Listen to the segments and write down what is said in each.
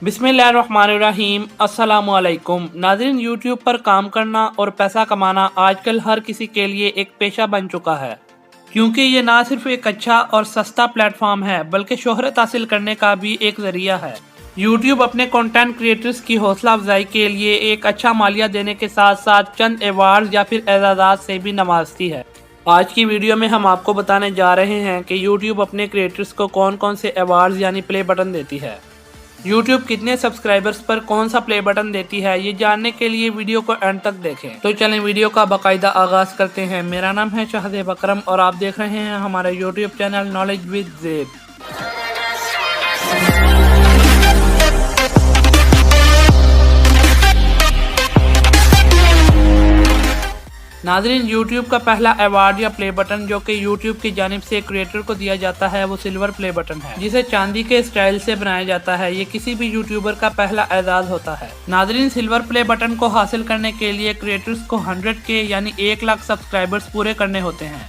बिस्मिल्लाहिर्रहमानिर्रहीम। अस्सलाम वालेकुम नाज़रीन, यूट्यूब पर काम करना और पैसा कमाना आजकल हर किसी के लिए एक पेशा बन चुका है, क्योंकि ये ना सिर्फ एक अच्छा और सस्ता प्लेटफॉर्म है बल्कि शोहरत हासिल करने का भी एक ज़रिया है। यूट्यूब अपने कंटेंट क्रिएटर्स की हौसला अफजाई के लिए एक अच्छा मालिया देने के साथ साथ चंद अवार्ड या फिर एजाज़ात से भी नवाजती है। आज की वीडियो में हम आपको बताने जा रहे हैं कि यूट्यूब अपने क्रिएटर्स को कौन कौन से अवार्ड्स यानी प्ले बटन देती है, यूट्यूब कितने सब्सक्राइबर्स पर कौन सा प्ले बटन देती है। ये जानने के लिए वीडियो को एंड तक देखें। तो चलें वीडियो का बाकायदा आगाज करते हैं। मेरा नाम है शाहज़ेब अकरम और आप देख रहे हैं हमारे यूट्यूब चैनल नॉलेज विद ज़ेब। नाज़रीन, यूट्यूब का पहला अवार्ड या प्ले बटन जो कि यूट्यूब की जानिब से क्रिएटर को दिया जाता है वो सिल्वर प्ले बटन है, जिसे चांदी के स्टाइल से बनाया जाता है। ये किसी भी यूट्यूबर का पहला एजाज होता है। नाज़रीन, सिल्वर प्ले बटन को हासिल करने के लिए क्रिएटर्स को 100K यानी 1 लाख सब्सक्राइबर्स पूरे करने होते हैं।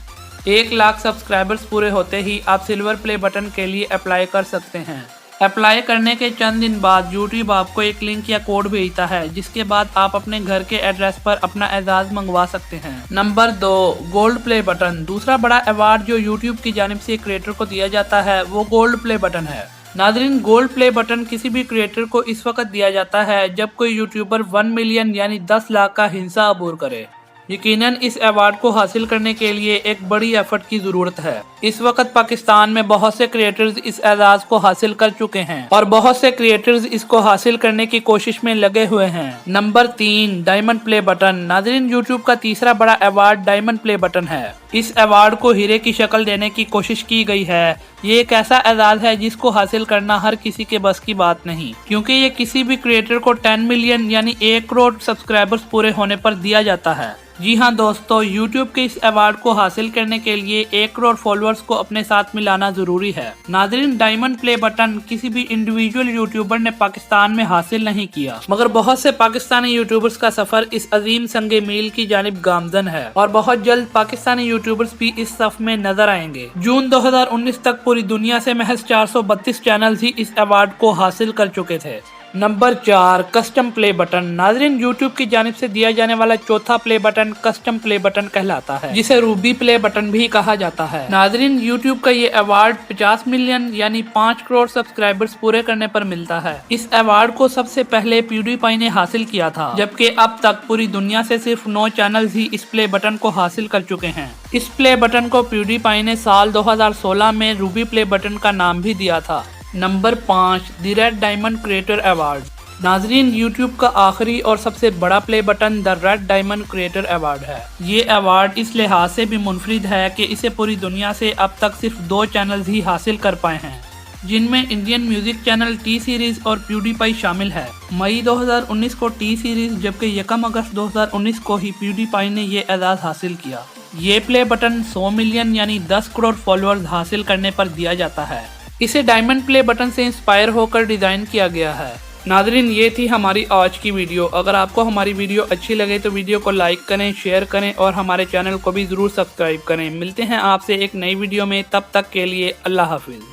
1 लाख सब्सक्राइबर्स पूरे होते ही आप सिल्वर प्ले बटन के लिए अप्लाई कर सकते हैं। अप्लाई करने के चंद दिन बाद यूट्यूब आपको एक लिंक या कोड भेजता है, जिसके बाद आप अपने घर के एड्रेस पर अपना एजाज मंगवा सकते हैं। Number 2, gold play button. दूसरा बड़ा अवार्ड जो यूट्यूब की जानिब से क्रिएटर को दिया जाता है वो गोल्ड प्ले बटन है। नाज़रीन, गोल्ड प्ले बटन किसी भी क्रिएटर को इस वक्त दिया जाता है जब कोई यूट्यूबर 1 मिलियन यानी 10 लाख का हिस्सा अबूर करे। यकीनन इस अवार्ड को हासिल करने के लिए एक बड़ी एफर्ट की जरूरत है। इस वक्त पाकिस्तान में बहुत से क्रिएटर्स इस एजाज को हासिल कर चुके हैं और बहुत से क्रिएटर्स इसको हासिल करने की कोशिश में लगे हुए हैं। Number 3, diamond play button. नाज़रीन, यूट्यूब का तीसरा बड़ा अवार्ड डायमंड प्ले बटन है। इस अवार्ड को हीरे की शक्ल देने की कोशिश की गई है। ये एक ऐसा एजाज है जिसको हासिल करना हर किसी के बस की बात नहीं, क्योंकि ये किसी भी क्रिएटर को 10 मिलियन यानी 1 करोड़ सब्सक्राइबर्स पूरे होने पर दिया जाता है। जी हाँ दोस्तों, YouTube के इस अवार्ड को हासिल करने के लिए 1 करोड़ फॉलोअर्स को अपने साथ मिलाना जरूरी है। नाज़रीन, डायमंड प्ले बटन किसी भी इंडिविजुअल यूट्यूबर ने पाकिस्तान में हासिल नहीं किया, मगर बहुत से पाकिस्तानी यूट्यूबर्स का सफर इस अजीम संगे मील की जानिब गामजन है और बहुत जल्द पाकिस्तानी यूट्यूबर्स भी इस सफ में नजर आएंगे। जून 2019 तक पूरी दुनिया से महज 432 चैनल ही इस अवार्ड को हासिल कर चुके थे। Number 4, custom play button. नाज़रीन, यूट्यूब की जानिब से दिया जाने वाला चौथा play button custom play button कहलाता है, जिसे रूबी प्ले बटन भी कहा जाता है। नाज़रीन, यूट्यूब का ये अवार्ड 50 मिलियन यानी 5 करोड़ सब्सक्राइबर्स पूरे करने पर मिलता है। इस अवार्ड को सबसे पहले प्यूडीपाई ने हासिल किया था, जबकि अब तक पूरी दुनिया से सिर्फ 9 चैनल ही इस प्ले बटन को हासिल कर चुके हैं। इस प्ले बटन को प्यूडीपाई ने साल 2016 में रूबी प्ले बटन का नाम भी दिया था। Number 5, the red diamond creator award. नाज़रीन, यूट्यूब का आखिरी और सबसे बड़ा play button the red diamond creator award है। ये अवार्ड इस लिहाज से भी मुनफरिद है कि इसे पूरी दुनिया से अब तक सिर्फ 2 चैनल ही हासिल कर पाए हैं, जिनमें Indian music channel T series और प्यूडीपाई शामिल है। मई 2019 को टी सीरीज जबकि 1 अगस्त 2019 को ही प्यूडीपाई ने ये एजाज हासिल किया। ये प्ले बटन 100 मिलियन यानी 10 करोड़ फॉलोअर्स हासिल करने पर दिया जाता है। इसे डायमंड प्ले बटन से इंस्पायर होकर डिजाइन किया गया है। नाज़रीन, ये थी हमारी आज की वीडियो। अगर आपको हमारी वीडियो अच्छी लगे तो वीडियो को लाइक करें, शेयर करें और हमारे चैनल को भी जरूर सब्सक्राइब करें। मिलते हैं आपसे एक नई वीडियो में, तब तक के लिए अल्लाह हाफिज।